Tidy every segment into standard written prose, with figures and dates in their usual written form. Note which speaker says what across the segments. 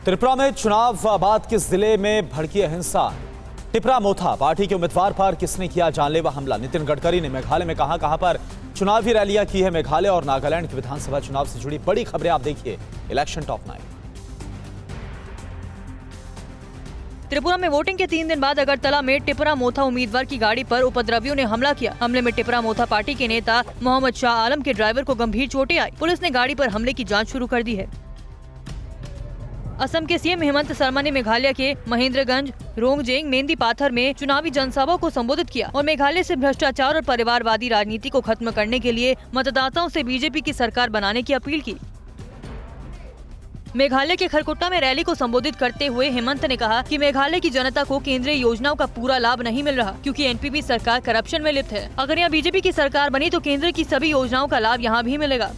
Speaker 1: त्रिपुरा में चुनाव बाद किस जिले में भड़की हिंसा। टिपरा मोथा पार्टी के उम्मीदवार पर किसने किया जानलेवा हमला। नितिन गडकरी ने मेघालय में कहां पर चुनावी रैलियां की है। मेघालय और नागालैंड के विधानसभा चुनाव से जुड़ी बड़ी खबरें आप देखिए इलेक्शन टॉप 9।
Speaker 2: त्रिपुरा में वोटिंग के 3 दिन बाद अगरतला में टिपरा मोथा उम्मीदवार की गाड़ी पर उपद्रवियों ने हमला किया। हमले में टिपरा मोथा पार्टी के नेता मोहम्मद शाह आलम के ड्राइवर को गंभीर चोटें आई। पुलिस ने गाड़ी पर हमले की जांच शुरू कर दी है। असम के सीएम हेमंत शर्मा ने मेघालय के महेंद्रगंज, रोंगजेंग, मेंदी पाथर में चुनावी जनसभा को संबोधित किया और मेघालय से भ्रष्टाचार और परिवारवादी राजनीति को खत्म करने के लिए मतदाताओं से बीजेपी की सरकार बनाने की अपील की। मेघालय के खरकुट्टा में रैली को संबोधित करते हुए हेमंत ने कहा कि मेघालय की जनता को केंद्रीय योजनाओं का पूरा लाभ नहीं मिल रहा क्योंकि एनपीपी सरकार करप्शन में लिप्त है। अगर यहाँ बीजेपी की सरकार बनी तो केंद्र की सभी योजनाओं का लाभ यहाँ भी मिलेगा।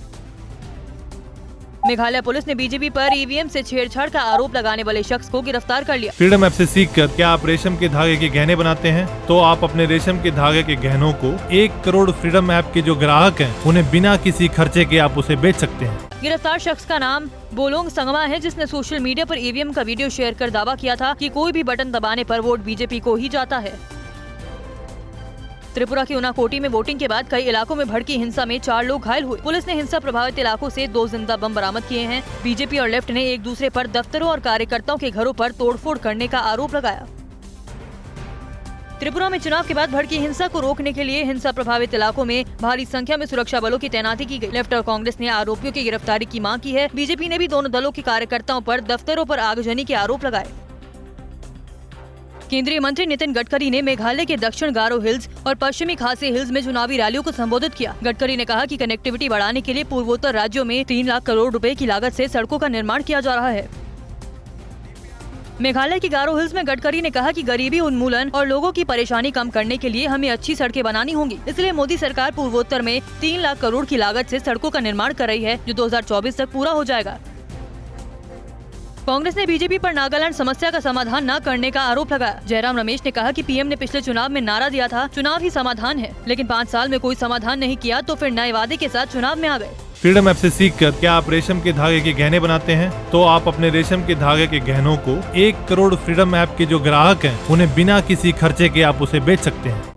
Speaker 2: मेघालय पुलिस ने बीजेपी पर ईवीएम से छेड़छाड़ का आरोप लगाने वाले शख्स को गिरफ्तार कर लिया।
Speaker 3: फ्रीडम ऐप से सीखकर क्या आप रेशम के धागे के गहने बनाते हैं? तो आप अपने रेशम के धागे के गहनों को 1 करोड़ फ्रीडम ऐप के जो ग्राहक हैं उन्हें बिना किसी खर्चे के आप उसे बेच सकते हैं।
Speaker 2: गिरफ्तार शख्स का नाम बोलोंग संगमा है, जिसने सोशल मीडिया पर ईवीएम का वीडियो शेयर कर दावा किया था कि कोई भी बटन दबाने पर वोट बीजेपी को ही जाता है। त्रिपुरा की उनाकोटी में वोटिंग के बाद कई इलाकों में भड़की हिंसा में 4 लोग घायल हुए। पुलिस ने हिंसा प्रभावित इलाकों से 2 जिंदा बम बरामद किए हैं। बीजेपी और लेफ्ट ने एक दूसरे पर दफ्तरों और कार्यकर्ताओं के घरों पर तोड़फोड़ करने का आरोप लगाया। त्रिपुरा में चुनाव के बाद भड़की हिंसा को रोकने के लिए हिंसा प्रभावित इलाकों में भारी संख्या में सुरक्षा बलों की तैनाती की गई। लेफ्ट और कांग्रेस ने आरोपियों की गिरफ्तारी की मांग की है। बीजेपी ने भी दोनों दलों के कार्यकर्ताओं पर दफ्तरों पर आगजनी के आरोप लगाए। केंद्रीय मंत्री नितिन गडकरी ने मेघालय के दक्षिण गारो हिल्स और पश्चिमी खासी हिल्स में चुनावी रैलियों को संबोधित किया। गडकरी ने कहा कि कनेक्टिविटी बढ़ाने के लिए पूर्वोत्तर राज्यों में 3 लाख करोड़ रुपए की लागत से सड़कों का निर्माण किया जा रहा है। मेघालय की गारो हिल्स में गडकरी ने कहा कि गरीबी उन्मूलन और लोगों की परेशानी कम करने के लिए हमें अच्छी सड़कें बनानी होंगी। इसलिए मोदी सरकार पूर्वोत्तर में 3 लाख करोड़ की लागत से सड़कों का निर्माण कर रही है, जो 2024 तक पूरा हो जाएगा। कांग्रेस ने बीजेपी पर नागालैंड समस्या का समाधान न करने का आरोप लगाया। जयराम रमेश ने कहा कि पीएम ने पिछले चुनाव में नारा दिया था चुनाव ही समाधान है, लेकिन 5 साल में कोई समाधान नहीं किया तो फिर नए वादे के साथ चुनाव में आ गए।
Speaker 3: फ्रीडम ऐप से सीखकर क्या आप रेशम के धागे के गहने बनाते हैं? तो आप अपने रेशम के धागे के गहनों को 1 करोड़ फ्रीडम ऐप के जो ग्राहक हैं उन्हें बिना किसी खर्चे के आप उसे बेच सकते हैं।